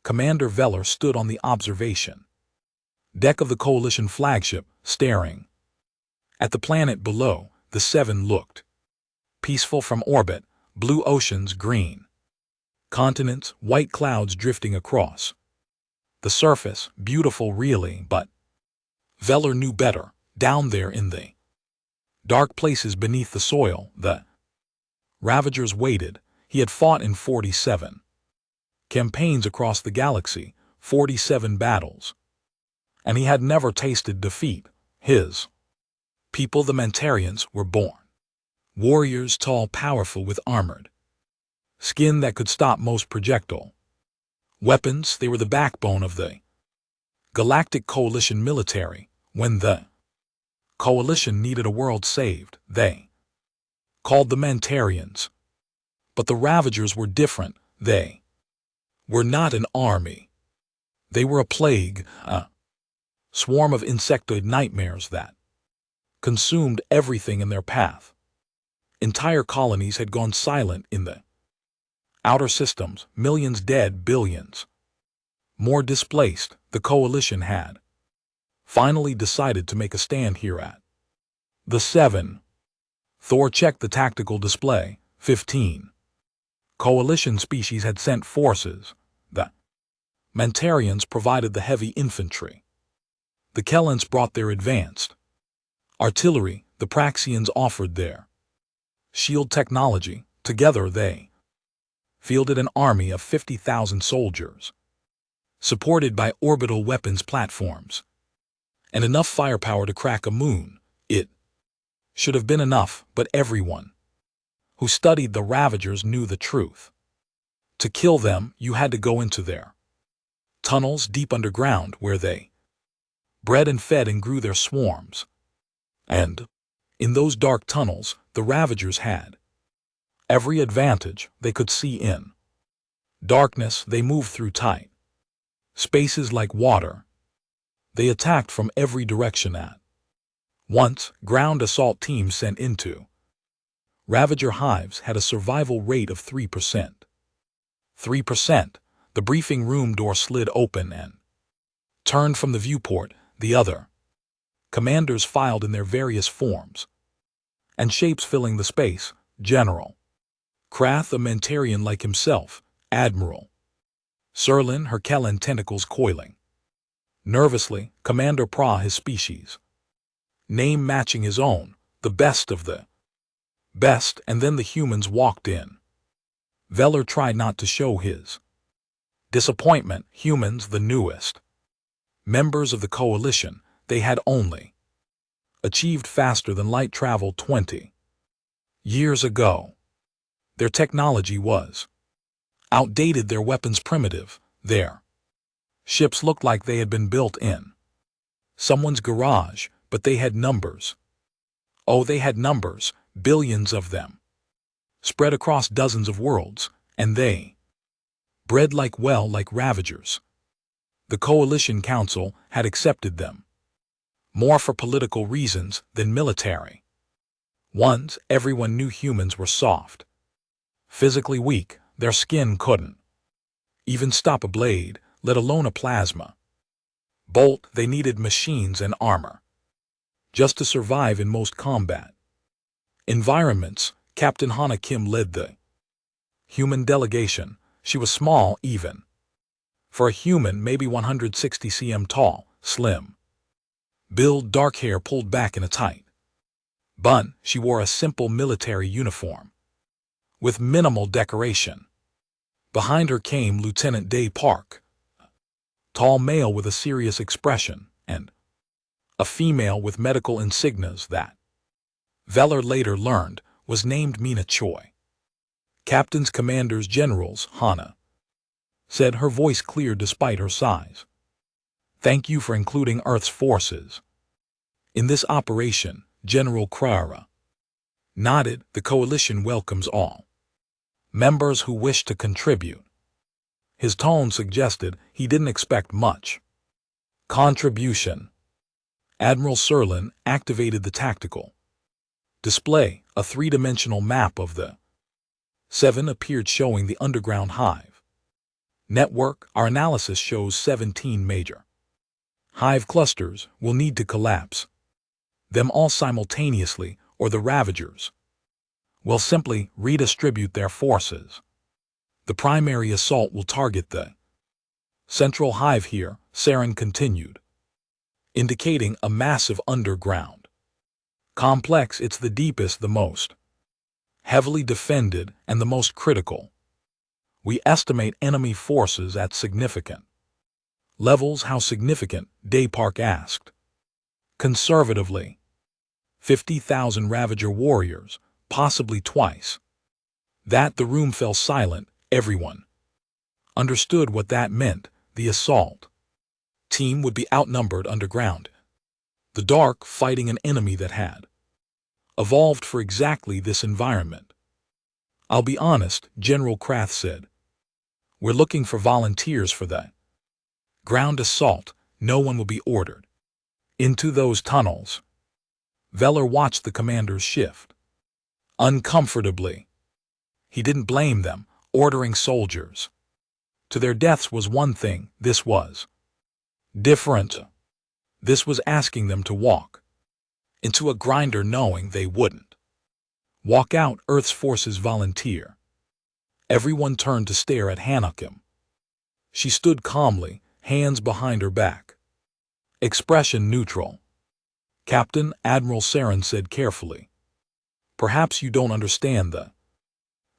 Commander Veller stood on the observation deck of the Coalition flagship, staring. At the planet below, the Seven looked peaceful from orbit, blue oceans green, continents, white clouds drifting across. The surface, beautiful really, but Veller knew better. Down there in the dark places beneath the soil, the Ravagers waited. He had fought in 47 campaigns across the galaxy, 47 battles. And he had never tasted defeat. His people, the Mentarians, were born warriors, tall, powerful, with armored skin that could stop most projectile weapons. They were the backbone of the Galactic Coalition military. When the Coalition needed a world saved, they called the Mentarians. But the Ravagers were different. They were not an army. They were a plague, a swarm of insectoid nightmares that consumed everything in their path. Entire colonies had gone silent in the outer systems, millions dead, billions more displaced. The Coalition had finally decided to make a stand here at the Seven. Thor checked the tactical display. 15 Coalition species had sent forces. The Mentarians provided the heavy infantry. The Kellans brought their advanced artillery. The Praxians offered their shield technology. Together they fielded an army of 50,000 soldiers, supported by orbital weapons platforms, and enough firepower to crack a moon. It should have been enough, but everyone who studied the Ravagers knew the truth. To kill them, you had to go into their tunnels deep underground where they bred and fed and grew their swarms. And in those dark tunnels, the Ravagers had every advantage. They could see in darkness. They moved through tight spaces like water. They attacked from every direction at once. Ground assault teams sent into Ravager hives had a survival rate of 3%. 3%. The briefing room door slid open and turned from the viewport. The other commanders filed in their various forms and shapes, filling the space. General Krath, a Mentarian like himself. Admiral Serlin, her Kellan tentacles coiling nervously. Commander Pra, his species name matching his own, the best of the best. And then the humans walked in. Veller tried not to show his disappointment. Humans, the newest members of the Coalition, they had only achieved faster than light travel 20 years ago. Their technology was outdated, their weapons primitive. Their ships looked like they had been built in someone's garage, but they had numbers. Oh, they had numbers, billions of them, spread across dozens of worlds, and they bred like Ravagers. The Coalition Council had accepted them, more for political reasons than military ones. Everyone knew humans were soft, physically weak. Their skin couldn't even stop a blade, let alone a plasma bolt. They needed machines and armor just to survive in most combat environments. Captain Hana Kim led the human delegation. She was small even for a human, maybe 160 cm tall, slim build, dark hair pulled back in a tight bun. She wore a simple military uniform with minimal decoration. Behind her came Lieutenant Day Park, a tall male with a serious expression, and a female with medical insignias that Veller later learned was named Mina Choi. Captains, commanders, generals, Hana said, her voice clear despite her size. Thank you for including Earth's forces in this operation. General Krara nodded. The Coalition welcomes all members who wish to contribute. His tone suggested he didn't expect much contribution. Admiral Serlin activated the tactical display. A three-dimensional map of the Seven appeared, showing the underground hive Network, our analysis shows 17 major hive clusters will need to collapse. Them all simultaneously, or the Ravagers will simply redistribute their forces. The primary assault will target the central hive here, Saren continued, indicating a massive underground complex. It's the deepest, the most heavily defended, and the most critical. We estimate enemy forces at significant levels. How significant? Daypark asked. Conservatively, 50,000 Ravager warriors, possibly twice. That the room fell silent. Everyone understood what that meant. The assault team would be outnumbered underground. The Dark fighting an enemy that had evolved for exactly this environment. I'll be honest, General Krath said. We're looking for volunteers for that ground assault. No one will be ordered into those tunnels. Veller watched the commanders shift uncomfortably. He didn't blame them. Ordering soldiers to their deaths was one thing. This was different. This was asking them to walk into a grinder knowing they wouldn't walk out. Earth's forces volunteer. Everyone turned to stare at Hanakim. She stood calmly, hands behind her back, expression neutral. Captain, Admiral Saren said carefully, perhaps you don't understand the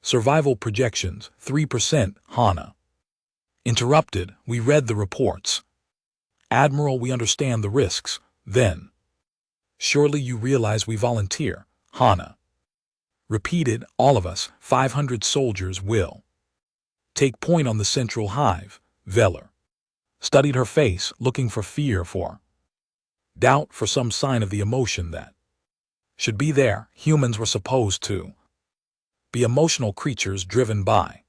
survival projections. 3%, Hana interrupted. We read the reports. Admiral, we understand the risks. Then surely you realize we volunteer, Hana repeated. All of us, 500 soldiers, will take point on the central hive. Veller studied her face, looking for fear, for doubt, for some sign of the emotion that should be there. Humans were supposed to be emotional creatures driven by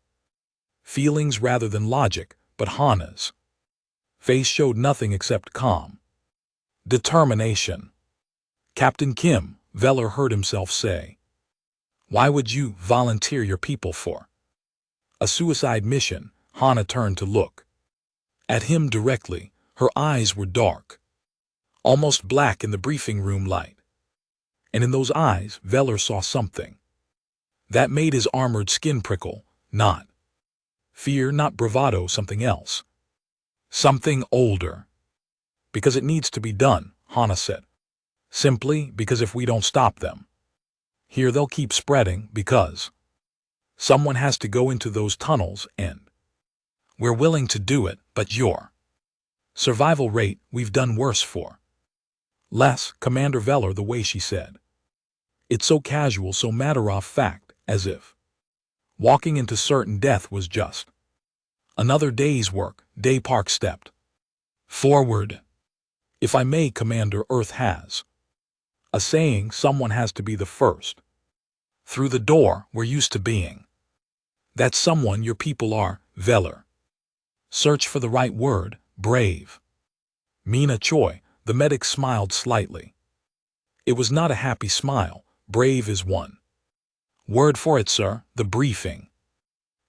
feelings rather than logic, but Hana's face showed nothing except calm determination. Captain Kim, Veller heard himself say, why would you volunteer your people for a suicide mission? Hana turned to look at him directly. Her eyes were dark, almost black in the briefing room light. And in those eyes, Veller saw something that made his armored skin prickle. Not fear, not bravado, something else. Something older. Because it needs to be done, Hana said. Simply because if we don't stop them here, they'll keep spreading. Because someone has to go into those tunnels, and we're willing to do it, but your survival rate, we've done worse for less. Commander Veller, the way she said it's so casual, so matter-of-fact, as if walking into certain death was just another day's work. Daypark stepped forward. If I may, Commander, Earth has a saying, someone has to be the first through the door. We're used to being that someone. Your people are. Veller search for the right word. Brave. Mina Choi, the medic, smiled slightly. It was not a happy smile. Brave is one word for it, sir. The briefing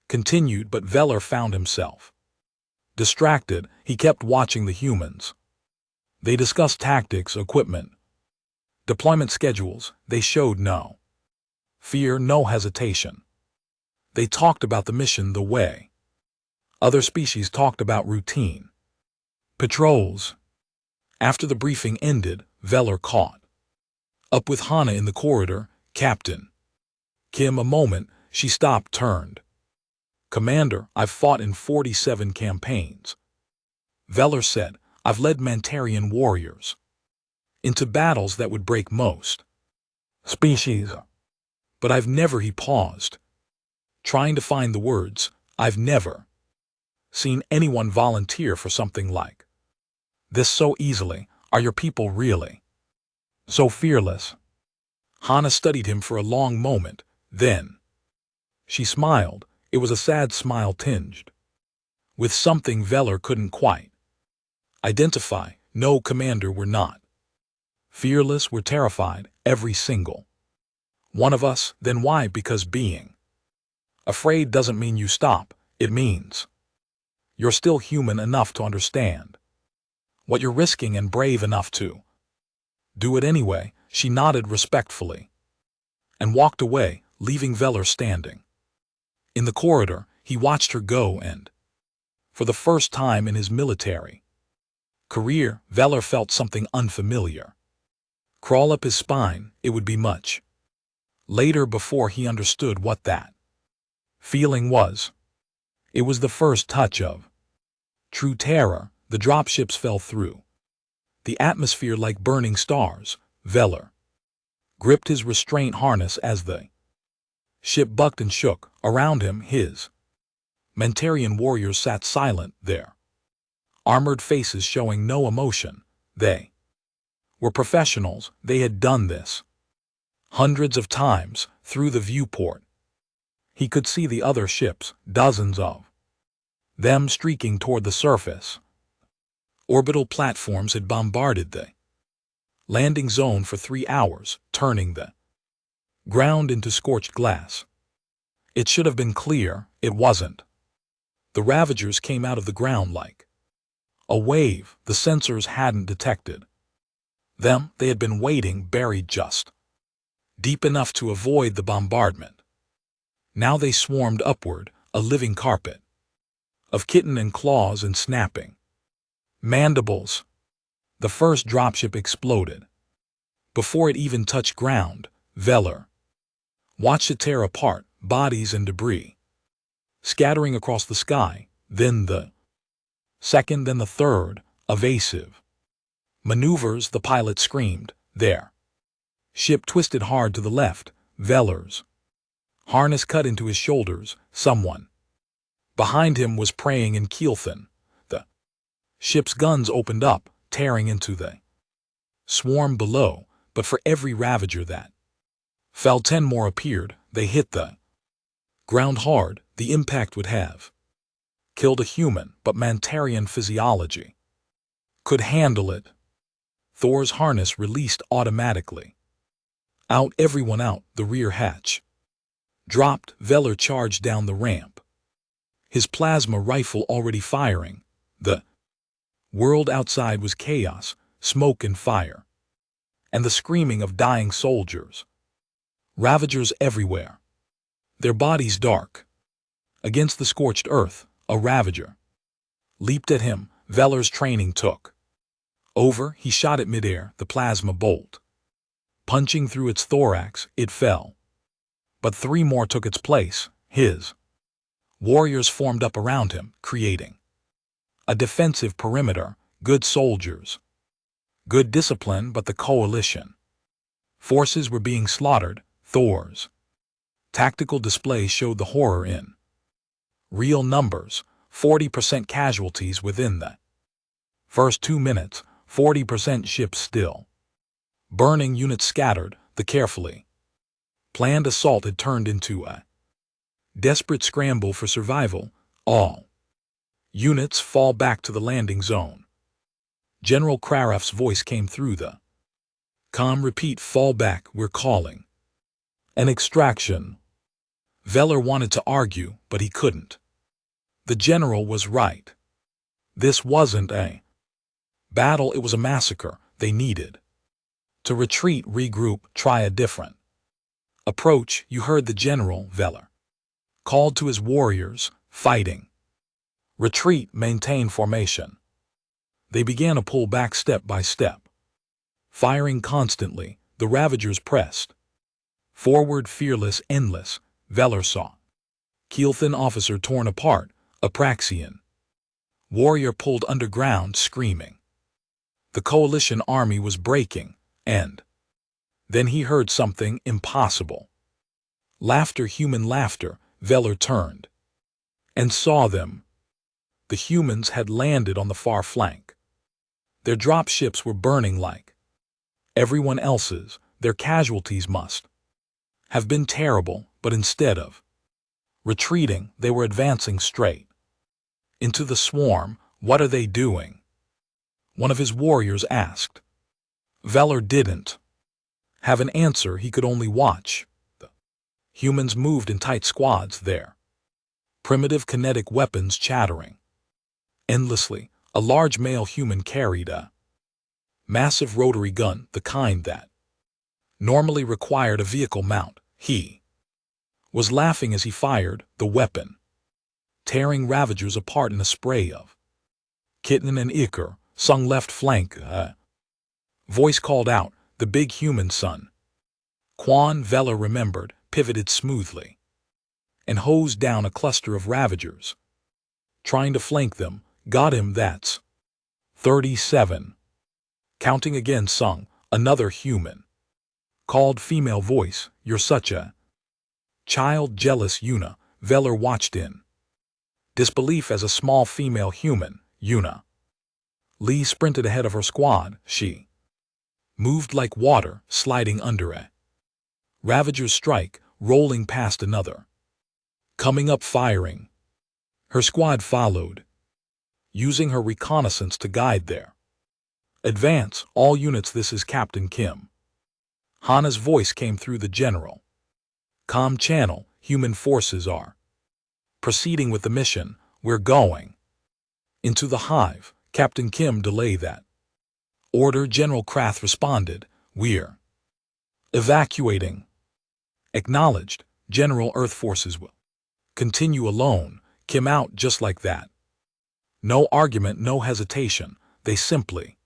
continued, but Veller found himself distracted. He kept watching the humans. They discussed tactics, equipment, deployment schedules. They showed no fear, no hesitation. They talked about the mission the way other species talked about routine patrols. After the briefing ended, Veller caught up with Hana in the corridor. Captain Kim, a moment. She stopped, turned. Commander, I've fought in 47 campaigns. Veller said, I've led Mantarian warriors into battles that would break most species. But I've never, he paused, trying to find the words, I've never seen anyone volunteer for something like this so easily. Are your people really so fearless? Hana studied him for a long moment. Then she smiled. It was a sad smile tinged with something Veller couldn't quite identify. No, Commander, we're not fearless. We're terrified, every single one of us. Then why? Because being afraid doesn't mean you stop. It means You're still human enough to understand what you're risking and brave enough to do it anyway. She nodded respectfully and walked away, leaving Veller standing. In the corridor, he watched her go and, for the first time in his military career, Veller felt something unfamiliar crawl up his spine. It would be much later before he understood what that feeling was. It was the first touch of true terror. The dropships fell through the atmosphere like burning stars. Veller gripped his restraint harness as the ship bucked and shook around him. His Mentarian warriors sat silent, their armored faces showing no emotion. They were professionals. They had done this hundreds of times. Through the viewport, he could see the other ships, dozens of them streaking toward the surface. Orbital platforms had bombarded the landing zone for 3 hours, turning the ground into scorched glass. It should have been clear. It wasn't. The Ravagers came out of the ground like a wave. The sensors hadn't detected them. They had been waiting, buried just deep enough to avoid the bombardment. Now they swarmed upward, a living carpet of kitten and claws and snapping mandibles. The first dropship exploded. Before it even touched ground, Veller watched it tear apart, bodies and debris scattering across the sky. Then the second, then the third, evasive maneuvers. The pilot screamed. Their ship twisted hard to the left. Veller's harness cut into his shoulders. Someone behind him was praying in Keelthen. The ship's guns opened up, tearing into the swarm below, but for every Ravager that fell, 10 more appeared. They hit the ground hard. The impact would have killed a human, but Mentarian physiology could handle it. Thor's harness released automatically. Out, everyone out. The rear hatch dropped. Veller charged down the ramp, his plasma rifle already firing. The world outside was chaos, smoke and fire, and the screaming of dying soldiers. Ravagers everywhere, their bodies dark. Against the scorched earth, a Ravager leaped at him. Veller's training took over. He shot it midair, the plasma bolt punching through its thorax. It fell, but 3 more took its place. His warriors formed up around him, creating a defensive perimeter. Good soldiers, good discipline, but the coalition forces were being slaughtered. Thor's tactical display showed the horror in real numbers. 40% casualties within the first 2 minutes, 40% ships still burning, units scattered. The carefully planned assault had turned into a desperate scramble for survival. All units fall back to the landing zone. General Krareff's voice came through the comm. Repeat, fall back. We're calling an extraction. Veller wanted to argue, but he couldn't. The general was right. This wasn't a battle, it was a massacre. They needed to retreat, regroup, try a different approach. You heard the general. Veller called to his warriors. Fighting. Retreat, maintain formation. They began to pull back step by step, firing constantly. The Ravagers pressed forward, fearless, endless. Veller saw Keelthen officer torn apart, Apraxian warrior pulled underground, screaming. The coalition army was breaking, and then he heard something impossible. Laughter, human laughter. Veller turned and saw them. The humans had landed on the far flank. Their dropships were burning like everyone else's. Their casualties must have been terrible, but instead of retreating, they were advancing straight into the swarm. What are they doing? One of his warriors asked. Veller didn't have an answer. He could only watch. The humans moved in tight squads, their primitive kinetic weapons chattering. Endlessly, a large male human carried a massive rotary gun, the kind that normally required a vehicle mount. He was laughing as he fired the weapon, tearing Ravagers apart in a spray of kitten and ichor. Sung left flank, voice called out, the big human son. Quan Vela remembered, pivoted smoothly, and hosed down a cluster of Ravagers. Trying to flank them, got him, that's 37. Counting again, Sung, another human. Called female voice, you're such a child, jealous Yuna. Veller watched in disbelief as a small female human, Yuna Lee, sprinted ahead of her squad. She moved like water, sliding under a Ravager's strike, rolling past another, coming up firing. Her squad followed, using her reconnaissance to guide their advance. All units, this is Captain Kim. Hana's voice came through the general comm channel. Human forces are proceeding with the mission. We're going into the hive. Captain Kim, delay that order. General Krath responded, we're evacuating. Acknowledged. General. Earth forces will continue alone. Kim out just like that. No argument, no hesitation. They simply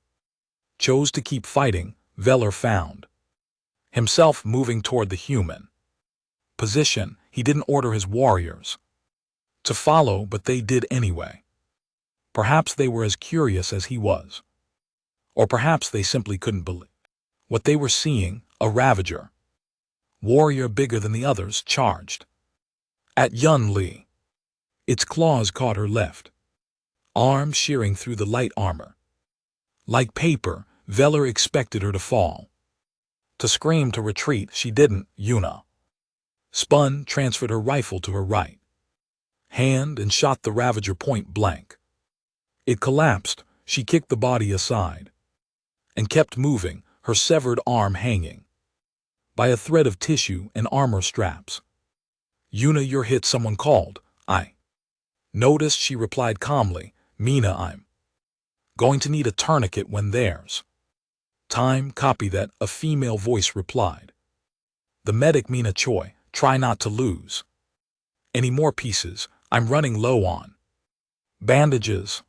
chose to keep fighting. Veller found himself moving toward the human position. He didn't order his warriors to follow, but they did anyway. Perhaps they were as curious as he was. Or perhaps they simply couldn't believe what they were seeing. A Ravager warrior bigger than the others charged at Yun Li. Its claws caught her left arm, shearing through the light armor. Like paper, Veller expected her to fall, to scream, to retreat. She didn't. Yuna spun, transferred her rifle to her right hand, and shot the Ravager point blank. It collapsed. She kicked the body aside and kept moving, her severed arm hanging by a thread of tissue and armor straps. Yuna, you're hit, someone called. I noticed, she replied calmly. Mina, I'm going to need a tourniquet when there's time. Copy that, a female voice replied. The medic, Mina Choi. Try not to lose any more pieces. I'm running low on bandages.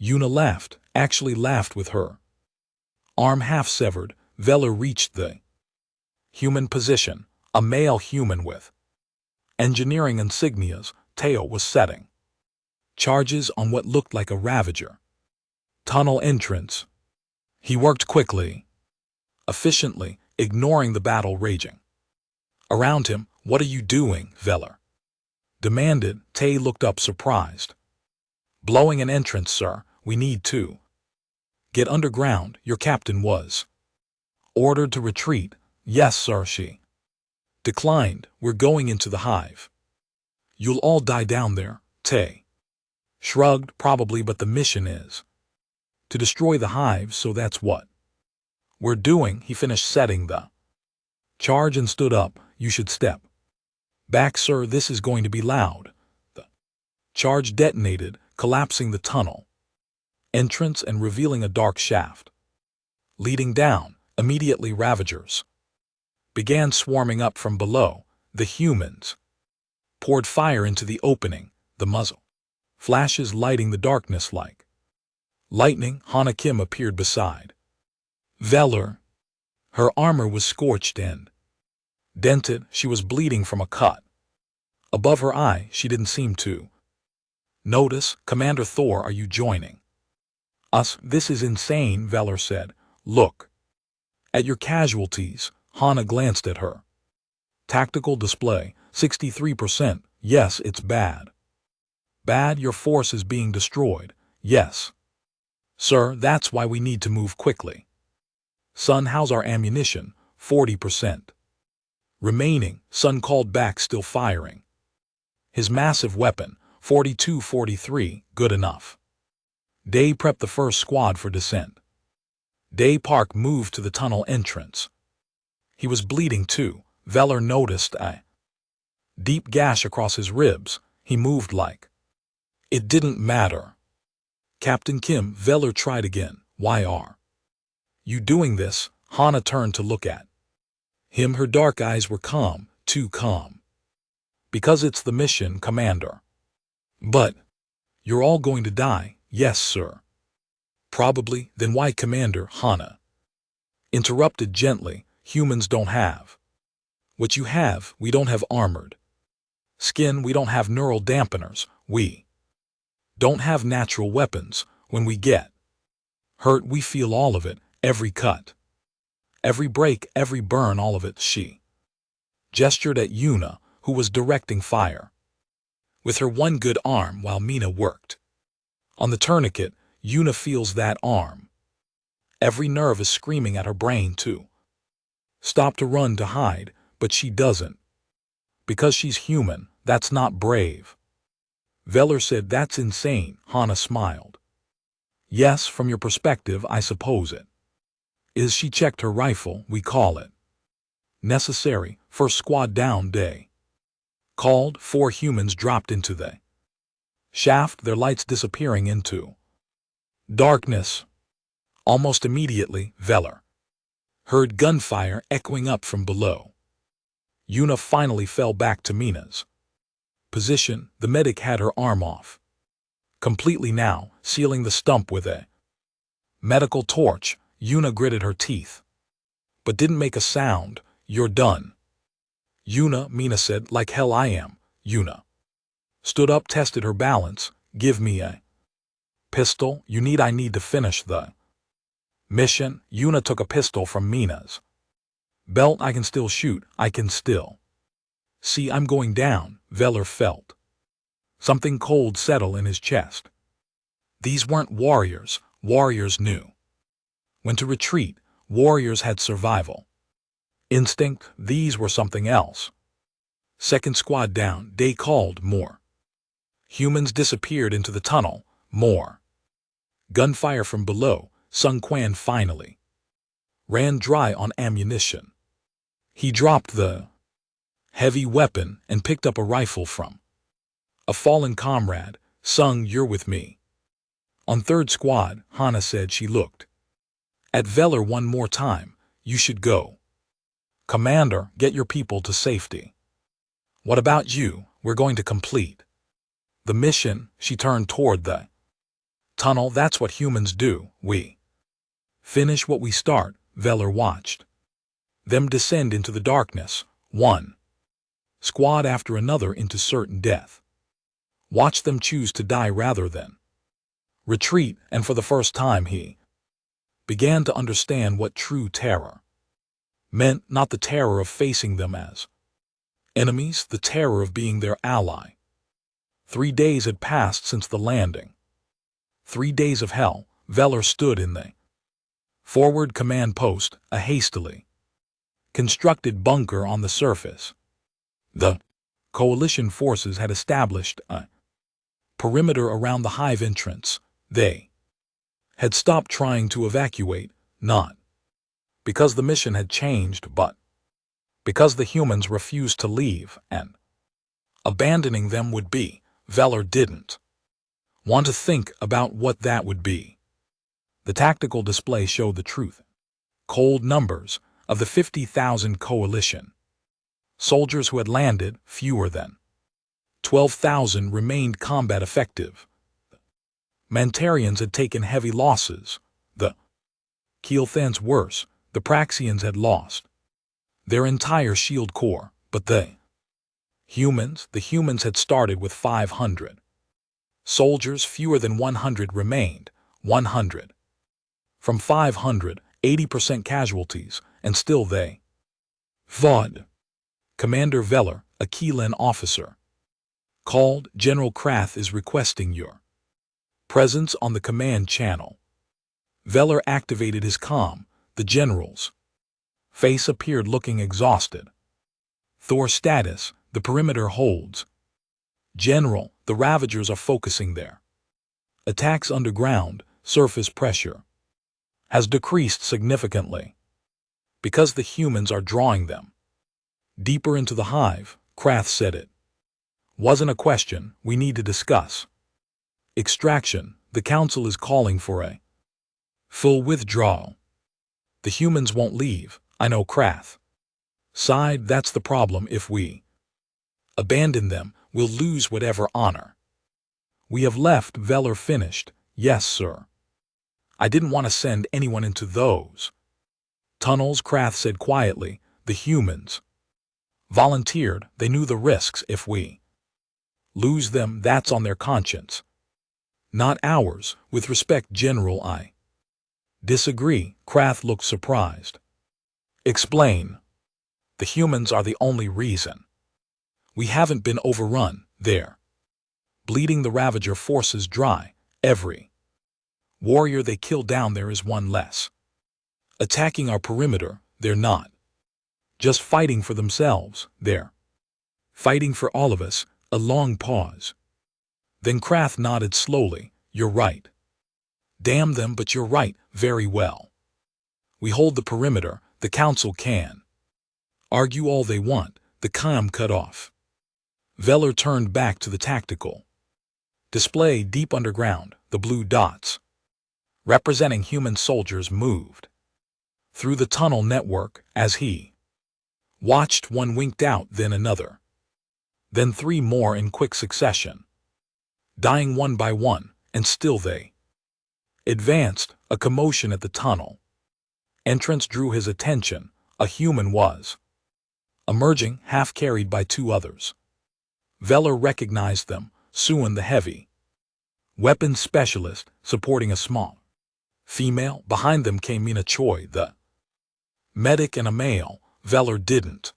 Yuna laughed, actually laughed with her arm half severed. Veller reached the human position, a male human with engineering insignias. Teo was setting charges on what looked like a Ravager tunnel entrance. He worked quickly, efficiently, ignoring the battle raging around him. What are you doing? Veller demanded. Tay looked up, surprised. Blowing an entrance, sir. We need to get underground. Your captain was ordered to retreat. Yes, sir. She declined. We're going into the hive. You'll all die down there. Tay shrugged. Probably, but the mission is to destroy the hive, so that's what we're doing. He finished setting the charge and stood up. You should step back, sir. This is going to be loud. The charge detonated, collapsing the tunnel entrance and revealing a dark shaft leading down. Immediately, Ravagers began swarming up from below. The humans poured fire into the opening, the muzzle flashes lighting the darkness like lightning. Hana Kim appeared beside Veller. Her armor was scorched and dented. She was bleeding from a cut above her eye. She didn't seem to notice. Commander Thor, are you joining us? This is insane, Veller said. Look at your casualties. Hana glanced at her tactical display. 63%. Yes, it's bad. Bad. Your force is being destroyed. Yes, sir. That's why we need to move quickly. Son, how's our ammunition? 40% remaining. Sun called back, still firing his massive weapon. 42-43. Good enough. Day prepped the first squad for descent. Day Park moved to the tunnel entrance. He was bleeding too. Veller noticed a deep gash across his ribs. He moved like it didn't matter. Captain Kim, Veller tried again. Why are you doing this? Hana turned to look at him. Her dark eyes were calm, too calm. Because it's the mission, Commander. But you're all going to die. Yes, sir. Probably. Then why, Commander? Hana interrupted gently. Humans don't have what you have. We don't have armored skin. We don't have neural dampeners. We don't have natural weapons. When we get hurt, we feel all of it, every cut, every break, every burn, all of it. She gestured at Yuna, who was directing fire with her one good arm while Mina worked on the tourniquet. Yuna feels that arm. Every nerve is screaming at her brain to stop, to run, to hide, but she doesn't. Because she's human. That's not brave. Veller said. That's insane. Hana smiled. Yes, from your perspective, I suppose it is. She checked her rifle. We call it necessary. First squad down. Day called. 4 humans dropped into the shaft, their lights disappearing into darkness. Almost immediately, Veller heard gunfire echoing up from below. Yuna finally fell back to Mina's position. The medic had her arm off completely now, sealing the stump with a medical torch. Yuna gritted her teeth, but didn't make a sound. You're done, Yuna, Mina said. Like hell I am. Yuna stood up, tested her balance. Give me a pistol. I need to finish the mission. Yuna took a pistol from Mina's belt. I can still shoot. I can still see. I'm going down. Veller felt something cold settle in his chest. These weren't warriors. Warriors knew when to retreat. Warriors had survival instinct. These were something else. Second squad down. Day called. More humans disappeared into the tunnel. More gunfire from below. Sung Quan finally ran dry on ammunition. He dropped the heavy weapon and picked up a rifle from a fallen comrade. Sung, you're with me on third squad. Hana said. She looked at Veller one more time. You should go, Commander. Get your people to safety. What about you? We're going to complete the mission. She turned toward the tunnel. That's what humans do. We finish what we start. Veller watched them descend into the darkness, one squad after another, into certain death. Watched them choose to die rather than retreat, and for the first time he began to understand what true terror meant. Not the terror of facing them as enemies, the terror of being their ally. 3 days had passed since the landing. 3 days of hell. Veller stood in the forward command post, a hastily constructed bunker on the surface. The coalition forces had established a perimeter around the hive entrance. They had stopped trying to evacuate, not because the mission had changed, but because the humans refused to leave, and abandoning them would be. Veller didn't want to think about what that would be. The tactical display showed the truth. Cold numbers of the 50,000 coalition soldiers who had landed. Fewer than 12,000 remained combat effective. Mantarians had taken heavy losses. The Keelthans worse. The Praxians had lost their entire shield corps, but the humans had started with 500 soldiers. Fewer than 100 remained. 100 from 500, 80% casualties, and still they fought. Commander Veller, a Keelan officer, called. General Krath is requesting your presence on the command channel. Veller activated his comm. The general's face appeared, looking exhausted. Thor status, the perimeter holds. General, the Ravagers are focusing their attacks underground. Surface pressure has decreased significantly because the humans are drawing them deeper into the hive. Krath said it wasn't a question. We need to discuss extraction. The council is calling for a full withdrawal. The humans won't leave, I know. Krath sighed. That's the problem. If we abandon them, we'll lose whatever honor we have left. Veller finished. Yes, sir. I didn't want to send anyone into those tunnels, Krath said quietly. The humans volunteered. They knew the risks. If we lose them, that's on their conscience, not ours. With respect, General, I disagree. Krath looked surprised. Explain. The humans are the only reason we haven't been overrun. They're bleeding the Ravager forces dry. Every warrior they kill down there is one less attacking our perimeter. They're not just fighting for themselves, they're fighting for all of us. A long pause. Then Krath nodded slowly. You're right. Damn them, but you're right. Very well. We hold the perimeter. The council can argue all they want. The comm cut off. Veller turned back to the tactical display deep underground. The blue dots, representing human soldiers, moved through the tunnel network. As he watched, one winked out, then another, then three more in quick succession, dying one by one, and still they advanced. A commotion at the tunnel entrance drew his attention. A human was emerging, half carried by two others. Veller recognized them. Suan, the heavy weapons specialist, supporting a small female. Behind them came Mina Choi, the medic, and a male. Veller didn't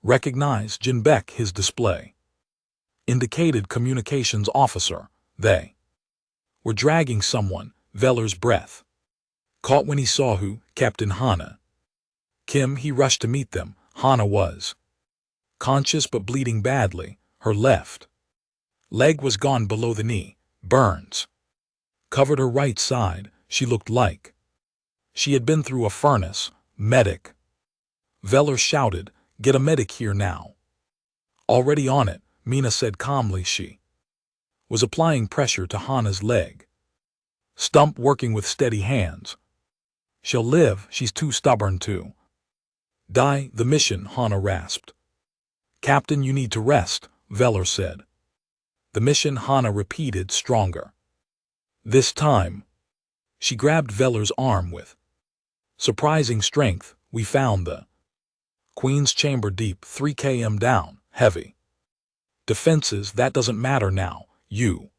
recognize Jinbek. His display indicated communications officer. They were dragging someone. Veller's breath caught when he saw who. Captain Hana Kim. He rushed to meet them. Hana was conscious but bleeding badly. Her left leg was gone below the knee. Burns covered her right side. She looked like she had been through a furnace. Medic. Veller shouted, get a medic here now. Already on it, Mina said calmly. She was applying pressure to Hana's leg. Stump working with steady hands. She'll live. She's too stubborn to die. The mission, Hana rasped. Captain, you need to rest, Veller said. The mission, Hana repeated, stronger. This time, she grabbed Veller's arm with surprising strength. We found the Queen's chamber deep 3 km down, heavy defenses. That doesn't matter now. You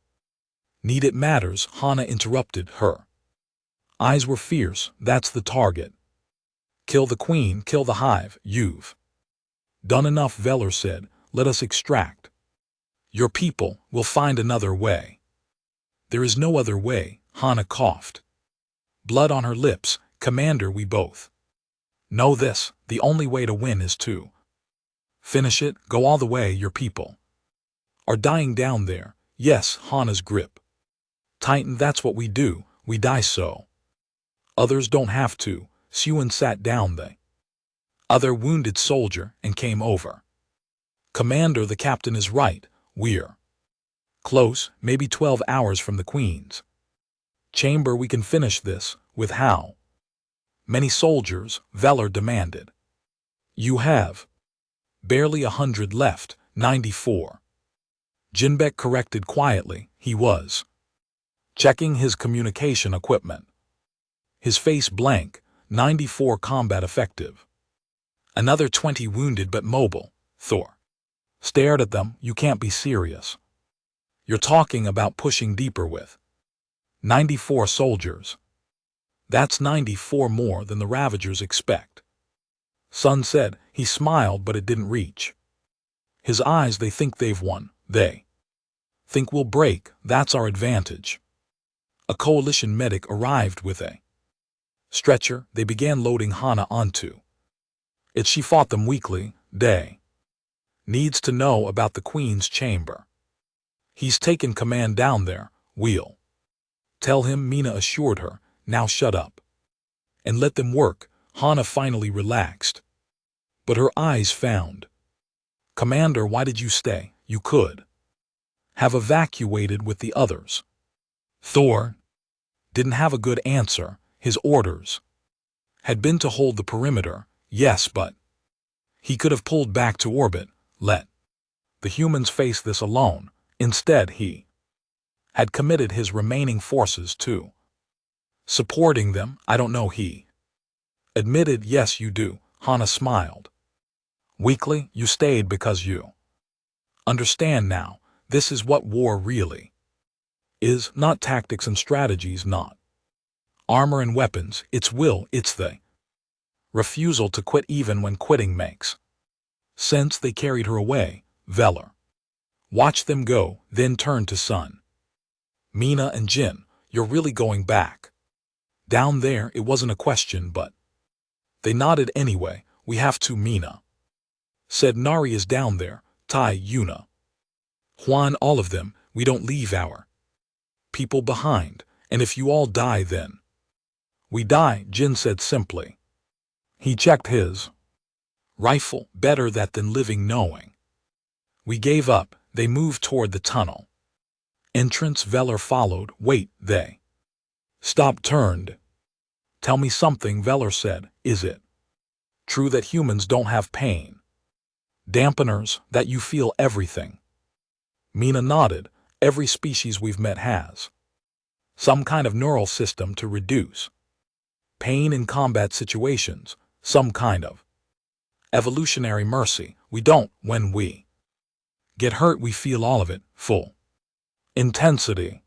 need it matters, Hana interrupted. Her eyes were fierce. That's the target. Kill the Queen, kill the hive. You've done enough, Veller said. Let us extract your people. We'll find another way. There is no other way, Hana coughed, blood on her lips. Commander, we both know this. The only way to win is to finish it. Go all the way. Your people are dying down there. Yes, Hana's grip tightened. That's what we do. We die so others don't have to. Suan sat down the other wounded soldier and came over. Commander, the captain is right. We're close, maybe 12 hours from the Queen's chamber. We can finish this. With how many soldiers? Veller demanded. You have barely 100 left. 94. Jinbek corrected quietly. He was checking his communication equipment. His face blank. 94 combat effective. Another 20 wounded but mobile. Thor stared at them. You can't be serious. You're talking about pushing deeper with 94 soldiers. That's 94 more than the Ravagers expect. Sun said. He smiled, but it didn't reach his eyes. They think they've won. They think we'll break. That's our advantage. A coalition medic arrived with a stretcher. They began loading Hana onto it. She fought them weakly. Day needs to know about the Queen's chamber. He's taken command down there. We'll tell him, Mina assured her. Now shut up and let them work. Hana finally relaxed, but her eyes found. Commander, why did you stay? You could have evacuated with the others. Thor didn't have a good answer. His orders had been to hold the perimeter, yes, but he could have pulled back to orbit, let the humans face this alone. Instead, he had committed his remaining forces to supporting them. I don't know, he admitted. Yes, you do. Hana smiled weakly. You stayed because you understand now. This is what war really is, not tactics and strategies, not armor and weapons. It's will, it's the refusal to quit even when quitting makes sense. They carried her away. Veller watched them go, then turned to Sun, Mina and Jin. You're really going back down there? It wasn't a question, but they nodded anyway. We have to, Mina said. Nari is down there, Tai, Yuna, Juan, all of them. We don't leave our people behind, and if you all die, then we die, Jin said simply. He checked his rifle. Better that than living knowing we gave up. They moved toward the tunnel entrance. Veller followed. Wait, they stopped, turned. Tell me something, Veller said. Is it true that humans don't have pain dampeners, that you feel everything? Mina nodded. Every species we've met has some kind of neural system to reduce pain in combat situations, some kind of evolutionary mercy. We don't. When we get hurt, we feel all of it, full intensity.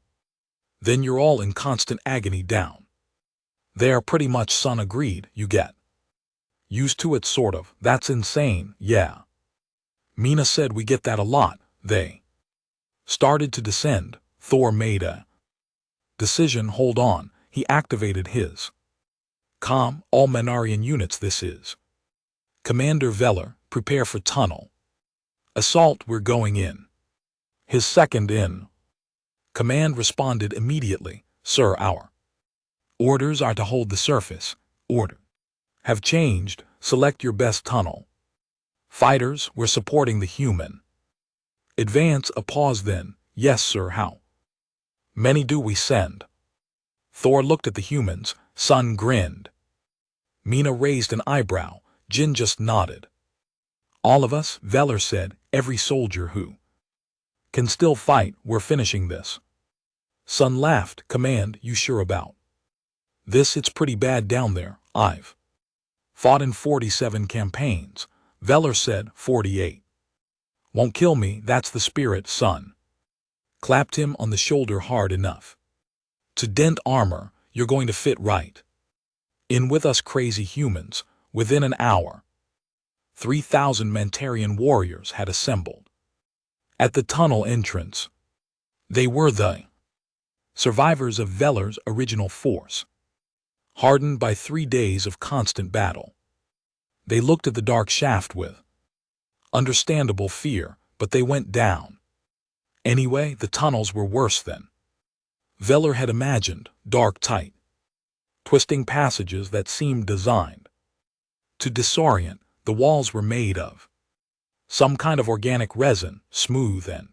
Then you're all in constant agony down there. Pretty much, Sun agreed. You get used to it, sort of. That's insane. Yeah, Mina said. We get that a lot. They started to descend. Thor made a decision. Hold on. He activated his all Menarian units. This is Commander Veller. Prepare for tunnel assault. We're going in. His second in command responded immediately. Sir, our orders are to hold the surface. Order have changed. Select your best tunnel fighters. We're supporting the human advance. A pause, then. Yes, sir. How many do we send? Thor looked at the humans. Sun grinned. Mina raised an eyebrow. Jin just nodded. All of us, Veller said. Every soldier who can still fight. We're finishing this. Sun laughed. Command, you sure about this? It's pretty bad down there. I've fought in 47 campaigns. Veller said. 48 won't kill me. That's the spirit. Sun clapped him on the shoulder hard enough to dent armor. You're going to fit right in with us crazy humans. Within an hour, 3,000 Mantarian warriors had assembled at the tunnel entrance. They were the survivors of Veller's original force, hardened by 3 days of constant battle. They looked at the dark shaft with understandable fear, but they went down anyway. The tunnels were worse than Veller had imagined. Dark, tight, twisting passages that seemed designed to disorient. The walls were made of some kind of organic resin, smooth and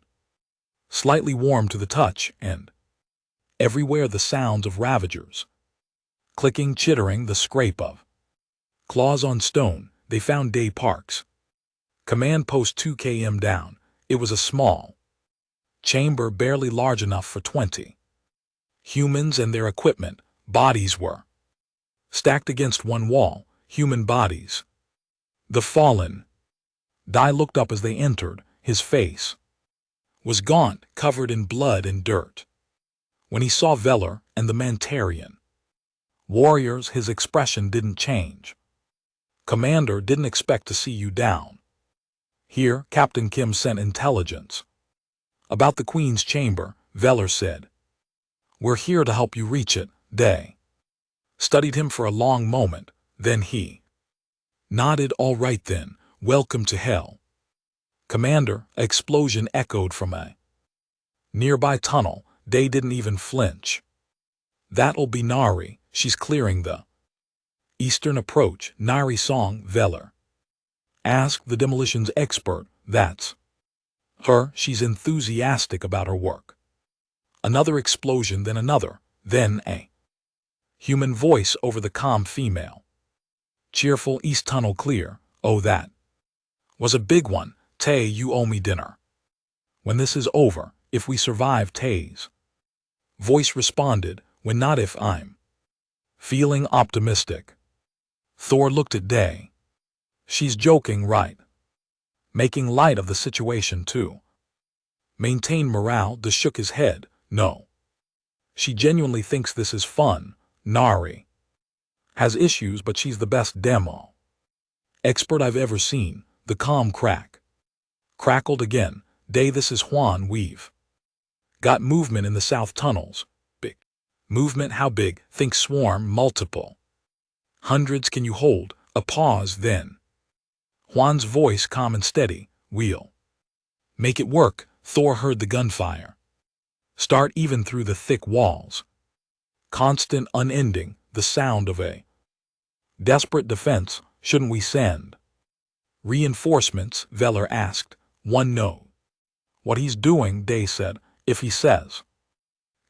slightly warm to the touch, and everywhere the sounds of ravagers clicking, chittering, the scrape of claws on stone. They found Day Park's command post 2 km down. It was a small chamber, barely large enough for 20 humans and their equipment. Bodies were stacked against one wall. Human bodies. The fallen Dai looked up as they entered. His face was gaunt, covered in blood and dirt. When he saw Veller and the Mantarian warriors, his expression didn't change. Commander, didn't expect to see you down here. Captain Kim sent intelligence about the Queen's chamber, Veller said. We're here to help you reach it. Day studied him for a long moment. Then he nodded. All right then, welcome to hell. Commander, an explosion echoed from a nearby tunnel. Day didn't even flinch. That'll be Nari. She's clearing the eastern approach. Nari Song, Veller asked the demolitions expert. That's her. She's enthusiastic about her work. Another explosion, then another, then a human voice over the calm female. Cheerful East Tunnel clear. Oh, that was a big one. Tay, you owe me dinner. When this is over, if we survive, Tay's voice responded, when not if I'm feeling optimistic. Thor looked at Day. She's joking, right? Making light of the situation, too. Maintain morale. Day shook his head. No. She genuinely thinks this is fun. Nari has issues, but she's the best demo expert I've ever seen. The calm crackled again. Day, this is Juan. We've got movement in the south tunnels. Big movement. How big? Think swarm. Multiple hundreds. Can you hold? A pause, then Juan's voice calm and steady. We'll make it work. Thor heard the gunfire start even through the thick walls. Constant, unending, the sound of a desperate defense. Shouldn't we send reinforcements? Veller asked. One knows what he's doing, Day said. If he says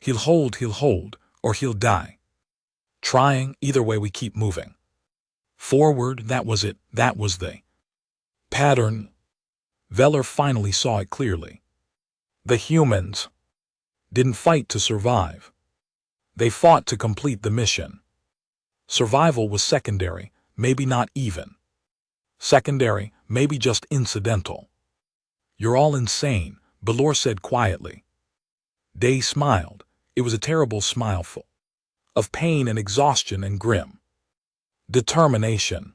he'll hold, or he'll die trying. Either way, we keep moving forward. That was it. That was the pattern. Veller finally saw it clearly. The humans didn't fight to survive. They fought to complete the mission. Survival was secondary, maybe not even secondary, maybe just incidental. You're all insane, Balor said quietly. Day smiled. It was a terrible smile full of pain and exhaustion and grim determination.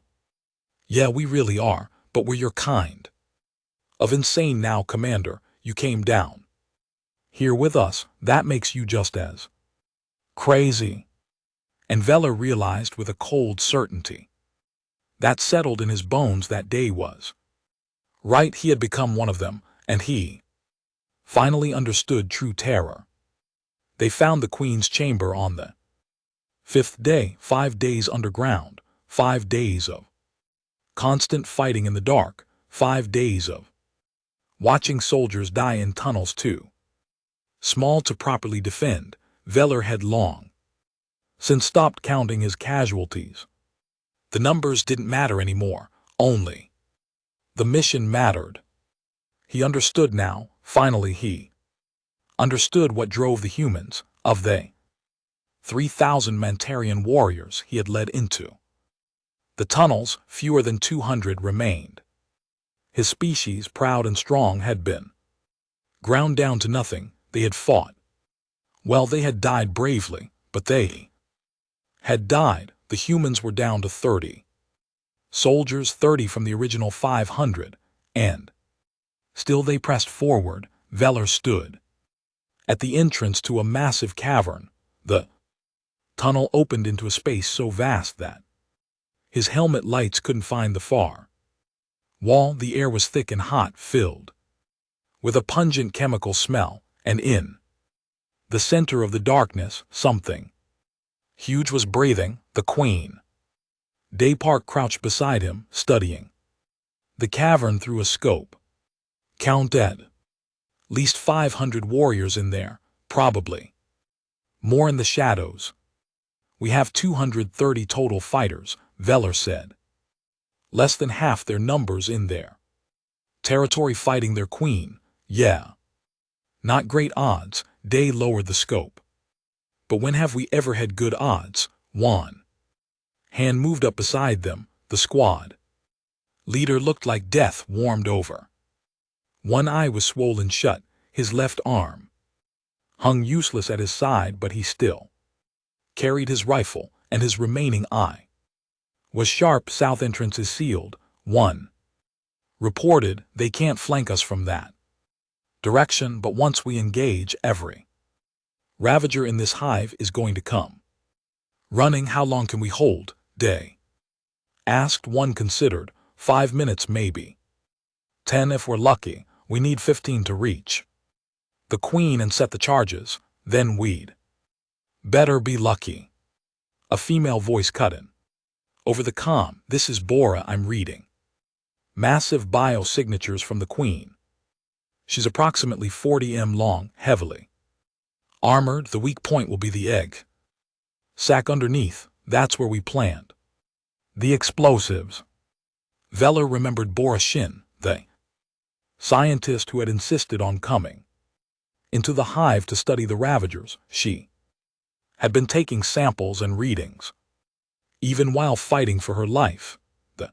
Yeah, we really are, but we're your kind of insane now, Commander. You came down here with us. That makes you just as crazy. And Veller realized with a cold certainty that settled in his bones that Day was right. He had become one of them, and he finally understood true terror. They found the Queen's chamber on the 5th day, 5 days underground, 5 days of constant fighting in the dark, 5 days of watching soldiers die in tunnels too small to properly defend. Veller had long since stopped counting his casualties. The numbers didn't matter anymore, only the mission mattered. He understood now. Finally he understood what drove the humans. Of the 3,000 Mantarian warriors he had led into the tunnels, fewer than 200 remained. His species, proud and strong, had been ground down to nothing. They had fought well, they had died bravely, but they had died. The humans were down to 30 soldiers, 30 from the original 500, and still they pressed forward. Veller stood at the entrance to a massive cavern. The tunnel opened into a space so vast that his helmet lights couldn't find the far wall. The air was thick and hot, filled with a pungent chemical smell, and in the center of the darkness, something huge was breathing. The Queen. Day Park crouched beside him, studying the cavern through a scope. Counted least 500 warriors in there, probably more in the shadows. We have 230 total fighters, Veller said. Less than half their numbers in their territory fighting their queen. Yeah. Not great odds. Day lowered the scope. But when have we ever had good odds? One hand moved up beside them. The squad leader looked like death warmed over. One eye was swollen shut. His left arm hung useless at his side, but he still carried his rifle, and his remaining eye was sharp. South entrance is sealed. One reported, they can't flank us from that direction, but once we engage, every Ravager in this hive is going to come running. How long can we hold? Day asked. One considered. 5 minutes, maybe 10 if we're lucky. We need 15 to reach the Queen and set the charges. Then we'd better be lucky. A female voice cut in over the comm. This is Bora. I'm reading massive biosignatures from the Queen. She's approximately 40 m long, heavily Armored, the weak point will be the egg sac underneath. That's where we plant the explosives. Veller remembered Bora Shin, the scientist who had insisted on coming into the hive to study the Ravagers. She had been taking samples and readings, even while fighting for her life. The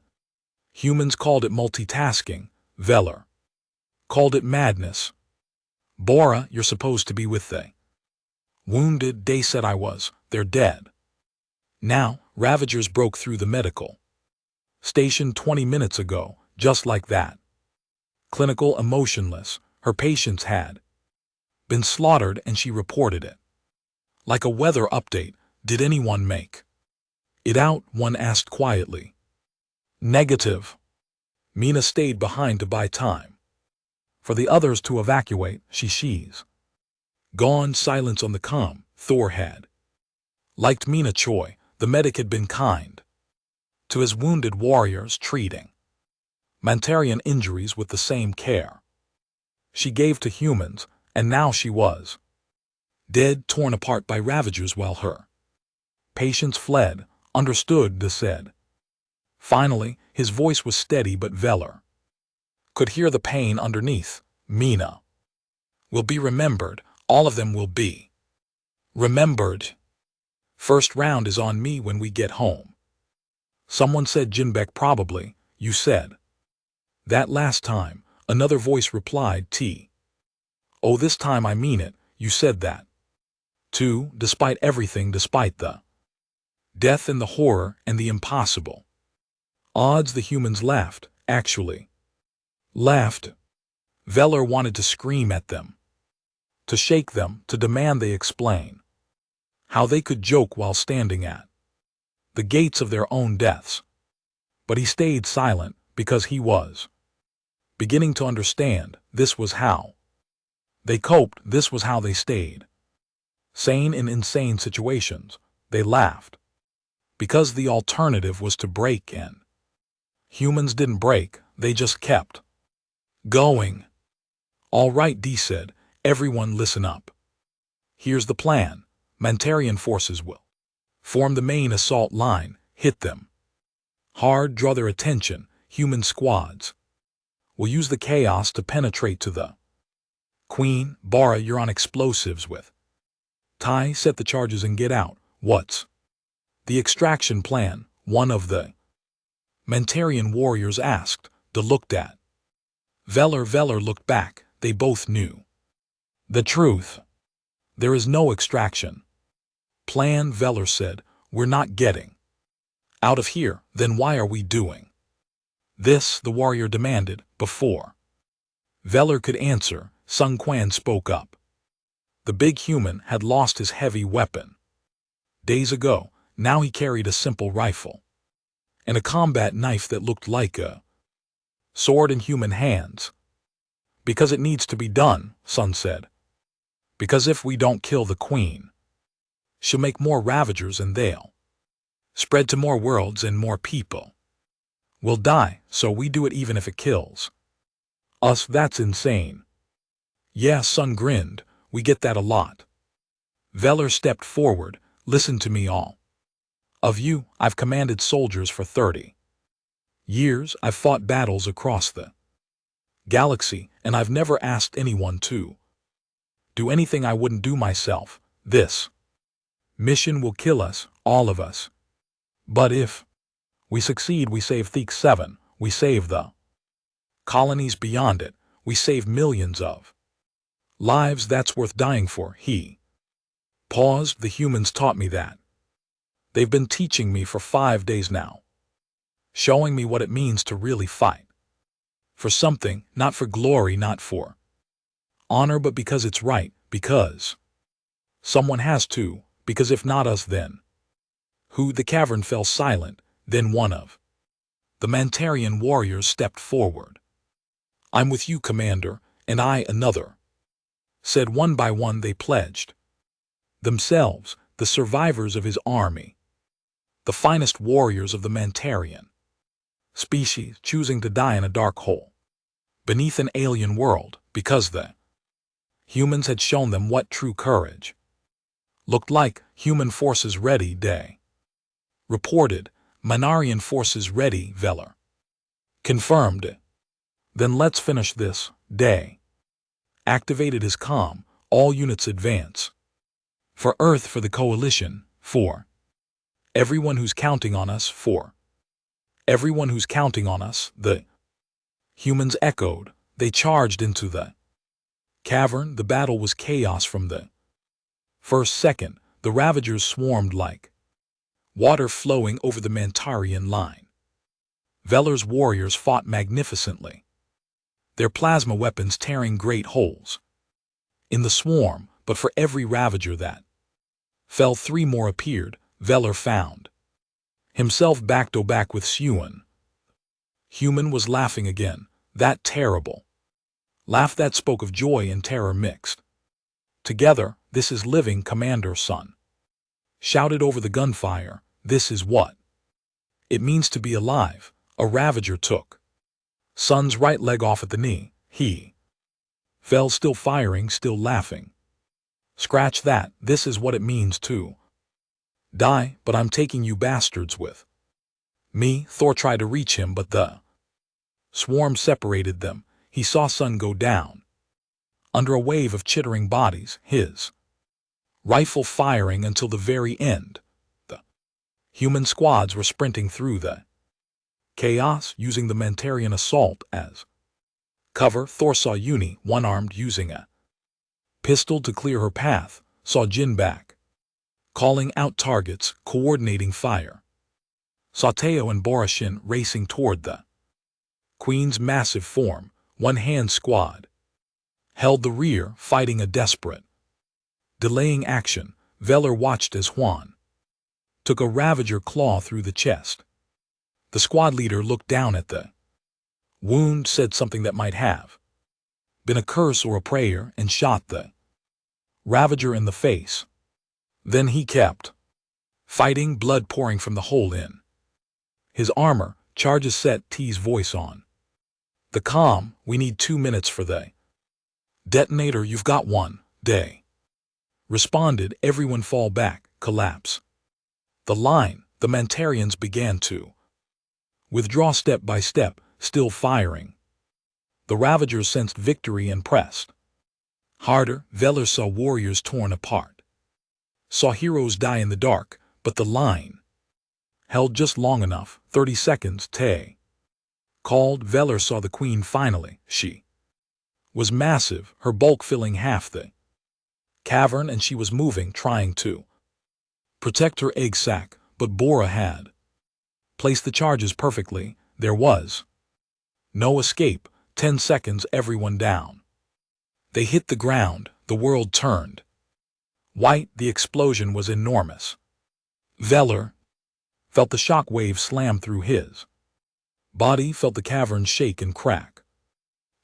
humans called it multitasking. Veller called it madness. Bora, you're supposed to be with the wounded. They said I was. They're dead. Now, Ravagers broke through the medical station 20 minutes ago, just like that. Clinical emotionless, her patients had been slaughtered and she reported it. Like a weather update, did anyone make it out? One asked quietly. Negative. Mina stayed behind to buy time for the others to evacuate. She's gone. Silence on the comm. Thor had liked Mina Choi. The medic had been kind to his wounded warriors, treating Mantarian injuries with the same care she gave to humans, and now she was dead, torn apart by Ravagers while her patients fled. Understood, De said. Finally, his voice was steady, but Veller could hear the pain underneath. Mina will be remembered. All of them will be remembered. First round is on me when we get home. Someone said Jinbek. Probably, you said that last time. Another voice replied, Oh, this time I mean it. You said that too, despite everything, despite the death and the horror and the impossible odds. The humans laughed, actually laughed. Veller wanted to scream at them, to shake them, to demand they explain how they could joke while standing at the gates of their own deaths. But he stayed silent because he was beginning to understand. This was how they coped. This was how they stayed sane in insane situations. They laughed because the alternative was to break in. Humans didn't break, they just kept going. All right, D said. Everyone listen up. Here's the plan. Mantarian forces will form the main assault line, hit them hard, draw their attention. Human squads will use the chaos to penetrate to the Queen. Bora, you're on explosives with Tai. Set the charges and get out. What's the extraction plan? One of the Mantarian warriors asked. De looked at Veller. Veller looked back. They both knew the truth. There is no extraction plan, Veller said. We're not getting out of here. Then why are we doing this? The warrior demanded. Before Veller could answer, Sun Quan spoke up. The big human had lost his heavy weapon days ago. Now he carried a simple rifle and a combat knife that looked like a sword in human hands. Because it needs to be done, Sun said. Because if we don't kill the Queen, she'll make more Ravagers and they'll spread to more worlds and more people will die, so we do it even if it kills us. That's insane. Yeah, Sun grinned. We get that a lot. Veller stepped forward. Listen to me, all of you. I've commanded soldiers for 30 years. I've fought battles across the galaxy, and I've never asked anyone to do anything I wouldn't do myself. This mission will kill us, all of us. But if we succeed, we save Theek 7, we save the colonies beyond it, we save millions of lives. That's worth dying for. He paused. The humans taught me that. They've been teaching me for 5 days now, showing me what it means to really fight for something, not for glory, not for honor, but because it's right, because someone has to, because if not us, then who? The cavern fell silent. Then one of the Mantarian warriors stepped forward. I'm with you, Commander, and I another, said. One by one they pledged themselves, the survivors of his army, the finest warriors of the Mantarian species, choosing to die in a dark hole beneath an alien world, because the humans had shown them what true courage Looked like human forces ready, Day. Reported, Minarian forces ready, Veller. Confirmed. Then let's finish this, Day. Activated his comm, all units advance. For Earth, for the Coalition, 4. Everyone who's counting on us, 4. Everyone who's counting on us, the humans echoed. They charged into the cavern. The battle was chaos from the first second. The Ravagers swarmed like water flowing over the Mantarian line. Veller's warriors fought magnificently, their plasma weapons tearing great holes in the swarm, but for every Ravager that fell, 3 more appeared. Veller found himself back-to-back with Sewan. Human was laughing again, that terrible laugh that spoke of joy and terror mixed together. This is living, Commander Sun shouted over the gunfire. This is what it means to be alive. A Ravager took Sun's right leg off at the knee. He fell, still firing, still laughing. Scratch that. This is what it means to die, but I'm taking you bastards with me. Thor tried to reach him, but the swarm separated them. He saw Sun go down under a wave of chittering bodies, his rifle firing until the very end. The human squads were sprinting through the chaos, using the Mantarian assault as cover. Thor saw Uni, one-armed, using a pistol to clear her path, saw Jin back, calling out targets, coordinating fire. Saw Teo and Borashin racing toward the Queen's massive form. One-hand squad held the rear, fighting a desperate delaying action. Veller watched as Juan took a Ravager claw through the chest. The squad leader looked down at the wound, said something that might have been a curse or a prayer, and shot the Ravager in the face. Then he kept fighting, blood pouring from the hole in his armor. Charges set. T's voice on the comm. We need 2 minutes for the detonator. You've got 1 day. Responded. Everyone fall back. Collapse the line. The Mantarians began to withdraw step by step, still firing. The Ravagers sensed victory and pressed harder. Veller saw warriors torn apart, saw heroes die in the dark, but the line held just long enough. 30 seconds. Tay called. Veller saw the Queen finally. She was massive, her bulk filling half the cavern, and she was moving, trying to protect her egg sac, but Bora had placed the charges perfectly. There was no escape. 10 seconds. Everyone down. They hit the ground. The world turned white. The explosion was enormous. Veller felt the shock wave slam through his body, felt the cavern shake and crack.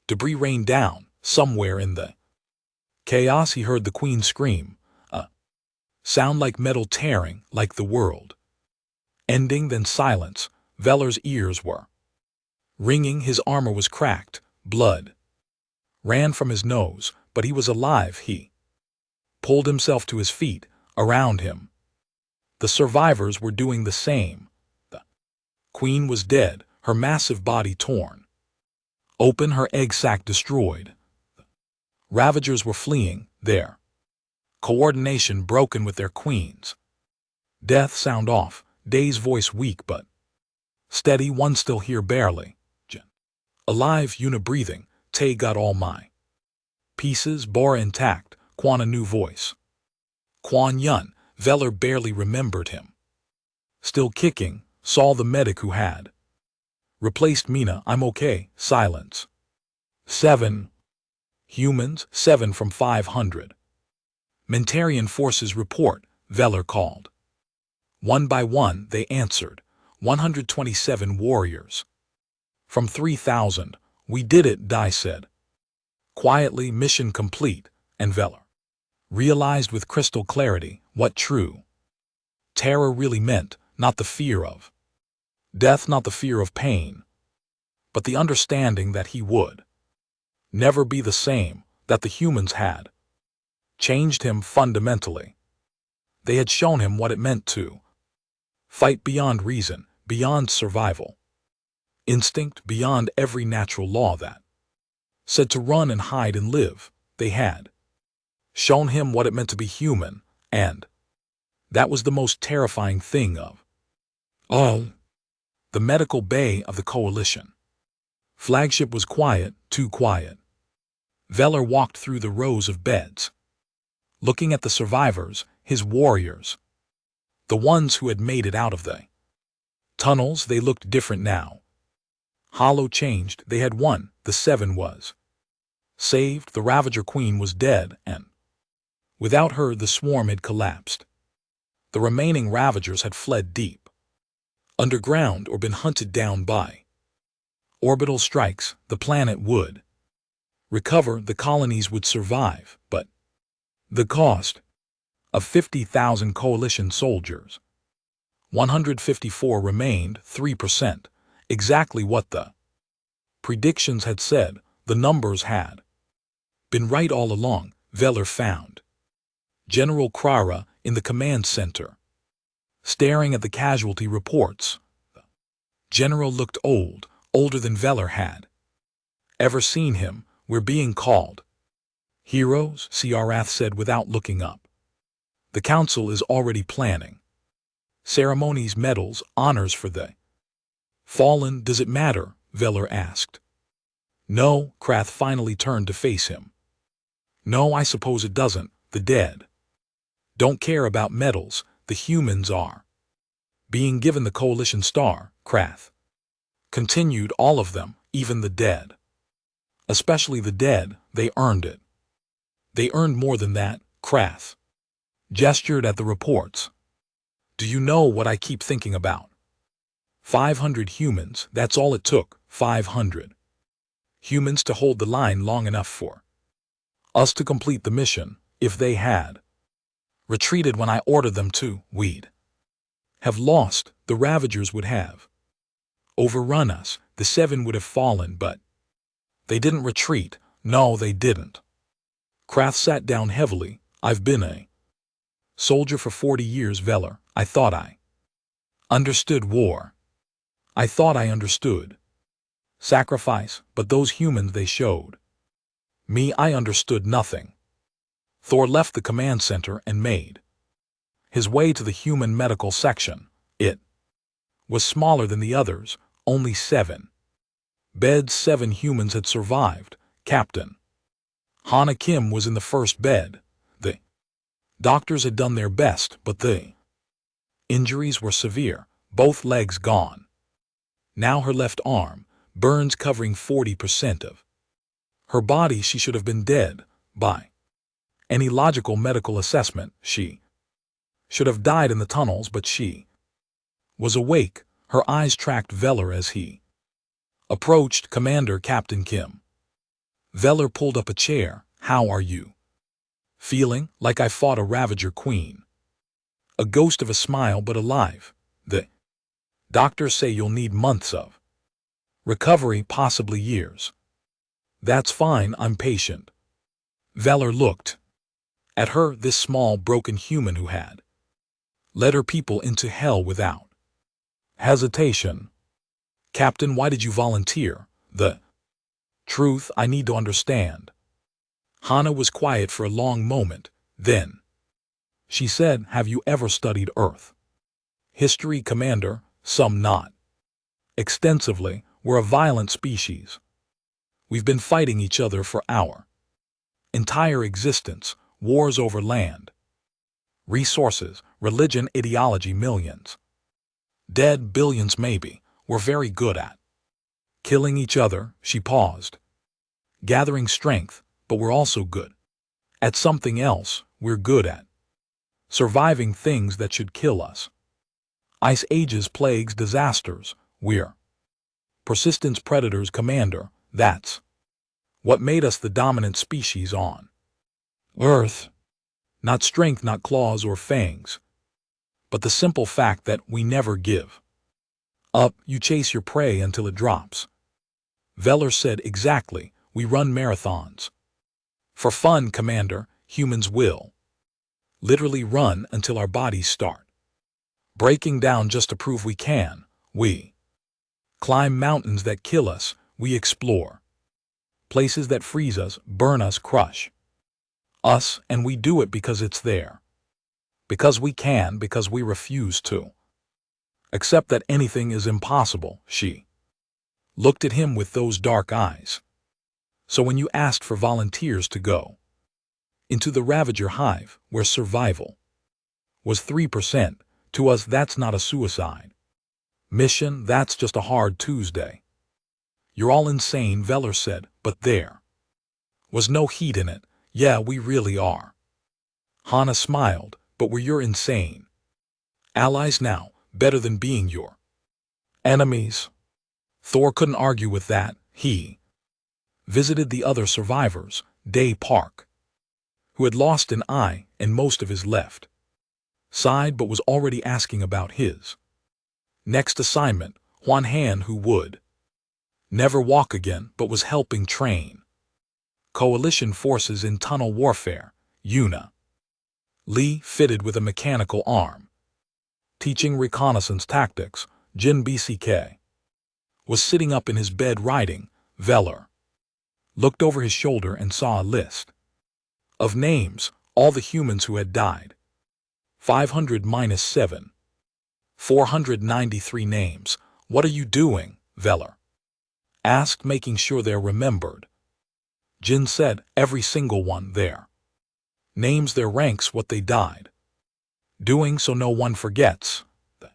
Debris rained down. Somewhere in the chaos he heard the Queen scream, a sound like metal tearing, like the world ending. Then silence. Veller's ears were ringing. His armor was cracked. Blood ran from his nose, but he was alive. He pulled himself to his feet. Around him, the survivors were doing the same. The Queen was dead, her massive body torn open, her egg sac destroyed. The Ravagers were fleeing, their coordination broken with their Queen's death. Sound off. Day's voice weak but steady. One still here, barely. Jin alive, Yuna breathing. Tay got all my pieces. Bora intact. Quan a new voice. Quan Yun. Veller barely remembered him. Still kicking. Saw the medic who had replaced Mina. I'm okay. Silence. 7 humans. 7 from 500. Mantarian forces report. Veller called. One by one they answered. 127 warriors. From 3,000. We did it, Dai said quietly. Mission complete. And Veller realized with crystal clarity what true terror really meant. Not the fear of death, not the fear of pain, but the understanding that he would never be the same, that the humans had changed him fundamentally. They had shown him what it meant to fight beyond reason, beyond survival. Instinct beyond every natural law that said to run and hide and live. They had shown him what it meant to be human, and that was the most terrifying thing of all. The medical bay of the Coalition flagship was quiet, too quiet. Veller walked through the rows of beds, looking at the survivors, his warriors, the ones who had made it out of the tunnels. They looked different now. Hollow changed. They had won. The Seven was saved. The Ravager Queen was dead, and without her the swarm had collapsed. The remaining Ravagers had fled deep underground or been hunted down by orbital strikes. The planet would recover, the colonies would survive, but the cost of 50,000 Coalition soldiers. 154 remained, 3%, exactly what the predictions had said. The numbers had been right all along. Veller found General Krara in the command center, staring at the casualty reports. The general looked old, older than Veller had ever seen him. We're being called heroes, Ciarath said without looking up. The council is already planning ceremonies, medals, honors for the fallen. Does it matter? Veller asked. No, Krath finally turned to face him. No, I suppose it doesn't. The dead don't care about medals. The humans are being given the Coalition star, Krath continued. All of them, even the dead. Especially the dead, they earned it. They earned more than that. Krath gestured at the reports. Do you know what I keep thinking about? 500 humans, that's all it took. 500 humans to hold the line long enough for us to complete the mission. If they had retreated when I ordered them to, we'd have lost. The Ravagers would have overrun us. The Seven would have fallen, but they didn't retreat. No, they didn't. Krath sat down heavily. I've been a soldier for 40 years, Veller. I thought I understood war. I thought I understood sacrifice, but those humans they showed me, I understood nothing. Thor left the command center and made his way to the human medical section. It was smaller than the others, only 7 beds. 7 humans had survived. Captain Hana Kim was in the first bed. The doctors had done their best, but the injuries were severe, both legs gone. Now her left arm, burns covering 40% of her body. She should have been dead. By any logical medical assessment, she should have died in the tunnels, but she was awake. Her eyes tracked Veller as he approached. Commander, Captain Kim. Veller pulled up a chair. How are you feeling? Like I fought a Ravager Queen. A ghost of a smile, but alive. The doctors say you'll need months of recovery, possibly years. That's fine, I'm patient. Veller looked at her, this small, broken human who had led her people into hell without hesitation. Captain, why did you volunteer? The truth, I need to understand. Hana was quiet for a long moment. Then she said, have you ever studied Earth history, Commander? Some not extensively. We're a violent species. We've been fighting each other for our entire existence. Wars over land, resources, religion, ideology. Millions dead, billions maybe. We're very good at killing each other. She paused, gathering strength, but we're also good at something else. We're good at surviving things that should kill us. Ice ages, plagues, disasters. We're persistence predators, Commander. That's what made us the dominant species on Earth. Not strength, not claws or fangs, but the simple fact that we never give up. You chase your prey until it drops. Veller said, exactly. We run marathons for fun, Commander. Humans will Literally run until our bodies start breaking down just to prove we can. We climb mountains that kill us. We explore places that freeze us, burn us, crush us, and we do it because it's there. Because we can, because we refuse to accept that anything is impossible. She looked at him with those dark eyes. So when you asked for volunteers to go into the Ravager hive, where survival was 3%, to us that's not a suicide mission, that's just a hard Tuesday. You're all insane, Veller said, but there was no heat in it. Yeah, we really are. Hana smiled, but you're insane. Allies now, better than being your enemies. Thor couldn't argue with that. He visited the other survivors, Day Park, who had lost an eye and most of his left side but was already asking about his next assignment, Juan Han, who would never walk again but was helping train coalition forces in tunnel warfare. Yuna Lee, fitted with a mechanical arm, teaching reconnaissance tactics. Jin BCK was sitting up in his bed writing. Veller looked over his shoulder and saw a list of names, all the humans who had died. 500-7. 493 names. What are you doing? Veller asked, making sure they're remembered. Jin said, every single one there names, their ranks, what they died doing, so no one forgets. The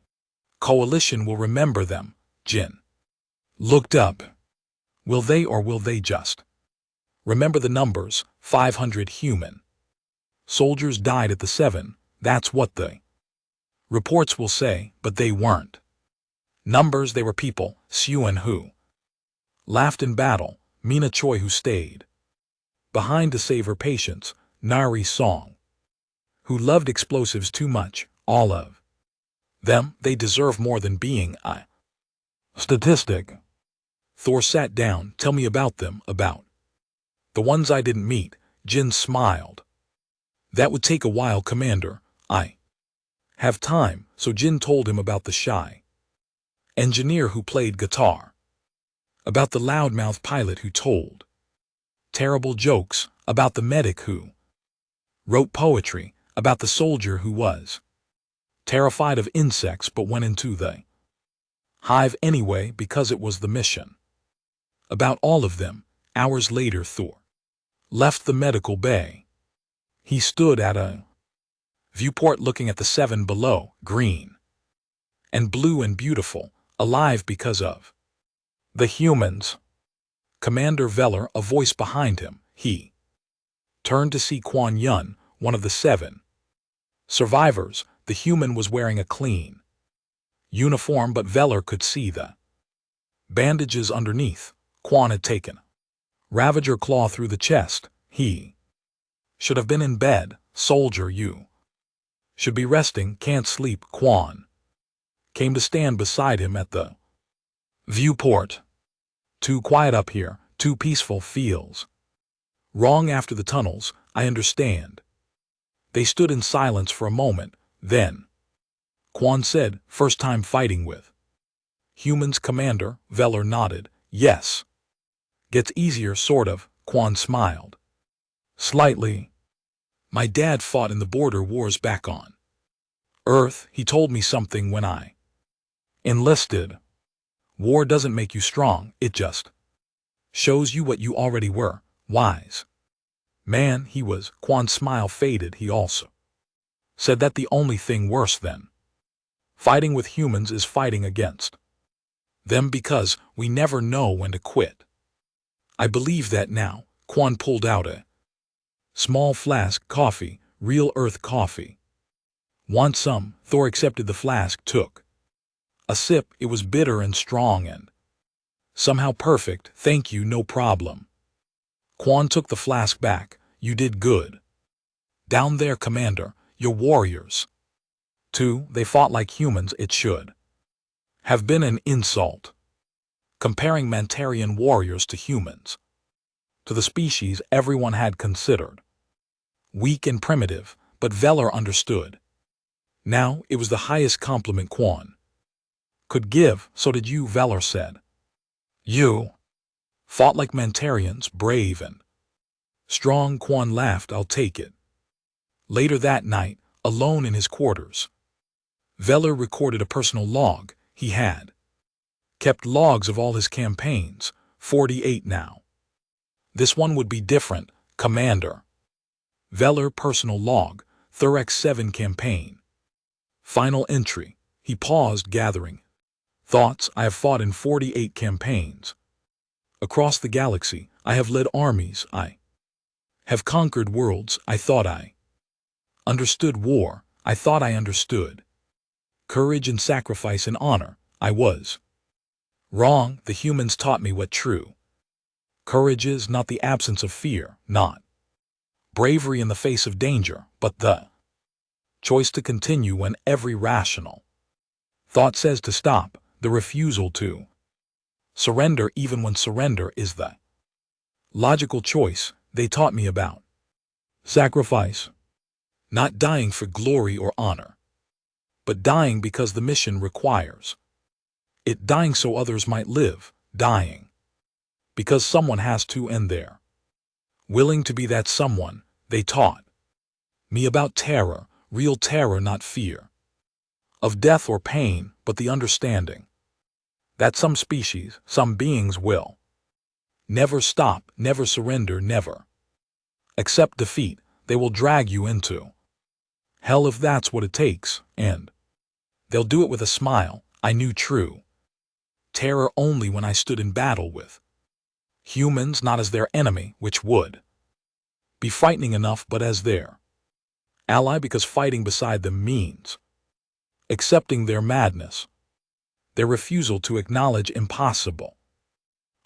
coalition will remember them. Jin looked up. Will they, or will they just remember the numbers? 500 human soldiers died at the 7, that's what the reports will say, but they weren't numbers, they were people. Suen, who laughed in battle. Mina Choi, who stayed behind to save her patients. Nari Song, who loved explosives too much. All of them, they deserve more than being a statistic. Thor sat down. Tell me about them. About the ones I didn't meet. Jin smiled. That would take a while, Commander. I have time. So Jin told him about the shy engineer who played guitar, about the loudmouth pilot who told terrible jokes, about the medic who wrote poetry, about the soldier who was terrified of insects but went into the hive anyway because it was the mission. About all of them. Hours later, Thor left the medical bay. He stood at a viewport looking at the 7 below, green and blue and beautiful, alive because of the humans. Commander Veller, a voice behind him. He turned to see Quan Yun, one of the 7 survivors. The human was wearing a clean uniform, but Veller could see the bandages underneath. Quan had taken Ravager claw through the chest. He should have been in bed. Soldier, you should be resting, can't sleep. Quan came to stand beside him at the viewport. Too quiet up here, too peaceful, feels wrong after the tunnels. I understand. They stood in silence for a moment. Then Quan said, first time fighting with humans, Commander? Veller nodded. Yes. Gets easier, sort of. Quan smiled slightly. My dad fought in the border wars back on Earth. He told me something when I enlisted. War doesn't make you strong, it just shows you what you already were. Wise man he was. Quan's smile faded. He also said that the only thing worse than fighting with humans is fighting against them, because we never know when to quit. I believe that now. Quan pulled out a small flask. Coffee, real earth coffee. Want some? Thor accepted the flask, took a sip. It was bitter and strong and somehow perfect. Thank you, no problem. Quan took the flask back. You did good down there, Commander. Your warriors too, they fought like humans. It should have been an insult comparing Mantarian warriors to humans, to the species everyone had considered weak and primitive, But Veller understood. Now it was the highest compliment Quan could give. So did you, Veller said. You fought like Mantarians, brave and strong. Quan laughed. I'll take it. Later that night, alone in his quarters, Veller recorded a personal log. He had kept logs of all his campaigns, 48 now. This one would be different, Commander. Veller personal log, Thurex 7 campaign. Final entry. He paused, gathering thoughts. I have fought in 48 campaigns. Across the galaxy, I have led armies. I have conquered worlds. I thought I understood war. I thought I understood courage and sacrifice and honor. I was wrong. The humans taught me what true courage is, not the absence of fear, not bravery in the face of danger, but the choice to continue when every rational thought says to stop, the refusal to surrender even when surrender is the logical choice. They taught me about sacrifice, not dying for glory or honor, but dying because the mission requires it, dying so others might live, dying because someone has to, and they're willing to be that someone. They taught me about terror, real terror, not fear of death or pain, but the understanding that some species, some beings will never stop, never surrender, never accept defeat. They will drag you into hell if that's what it takes, and they'll do it with a smile. I knew true terror only when I stood in battle with humans, not as their enemy, which would be frightening enough, but as their ally, because fighting beside them means accepting their madness, their refusal to acknowledge impossible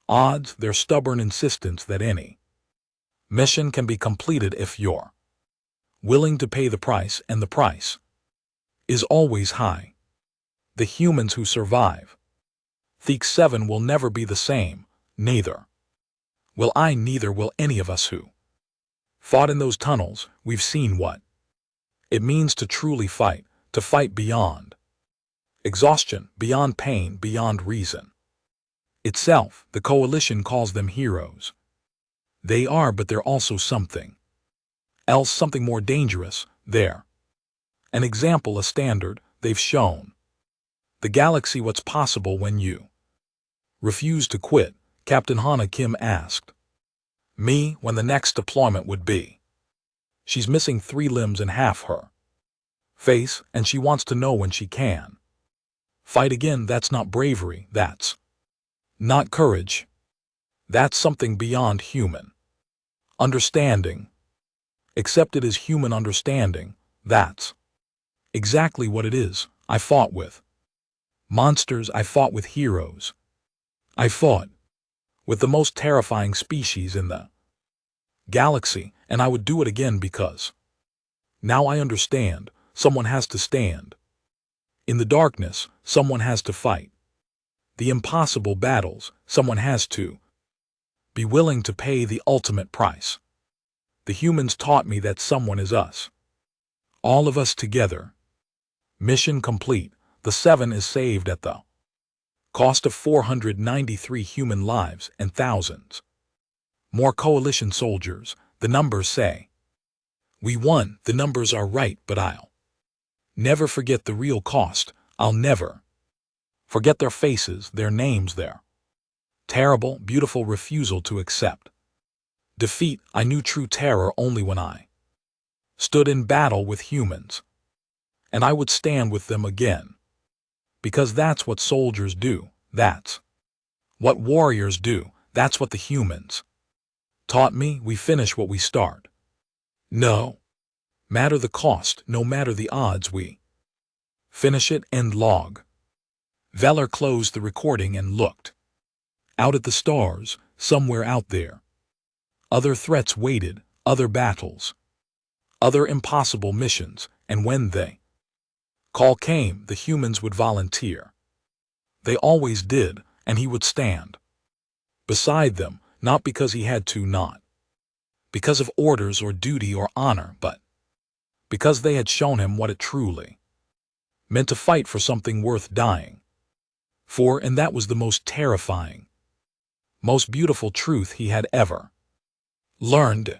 odds, their stubborn insistence that any mission can be completed if you're willing to pay the price, and the price is always high. The humans who survive Theek 7 will never be the same, neither will I, neither will any of us who fought in those tunnels. We've seen what it means to truly fight, to fight beyond exhaustion, beyond pain, beyond reason itself. The Coalition calls them heroes. They are, but they're also something else, something more dangerous. They're an example, a standard. They've shown the galaxy what's possible when you refuse to quit. Captain Hana Kim asked me when the next deployment would be. She's missing 3 limbs and half her face, and she wants to know when she can fight again. That's not bravery, that's not courage, that's something beyond human understanding. Accepted as human understanding, that's exactly what it is. I fought with monsters, I fought with heroes, I fought with the most terrifying species in the galaxy, and I would do it again because now I understand. Someone has to stand in the darkness, someone has to fight the impossible battles, someone has to be willing to pay the ultimate price. The humans taught me that someone is us, all of us together. Mission complete. The 7 is saved at the cost of 493 human lives and thousands more Coalition soldiers. The numbers say we won. The numbers are right, but I'll never forget the real cost. I'll never forget their faces, their names, their terrible, beautiful refusal to accept defeat. I knew true terror only when I stood in battle with humans, and I would stand with them again. Because that's what soldiers do, that's what warriors do, that's what the humans taught me. We finish what we start. No matter the cost, no matter the odds, we finish it. End log. Veller closed the recording and looked out at the stars. Somewhere out there, other threats waited, other battles, other impossible missions, and when they call came, the humans would volunteer. They always did, and he would stand beside them, not because he had to, not because of orders or duty or honor, but because they had shown him what it truly meant to fight for something worth dying for, and that was the most terrifying, most beautiful truth he had ever learned.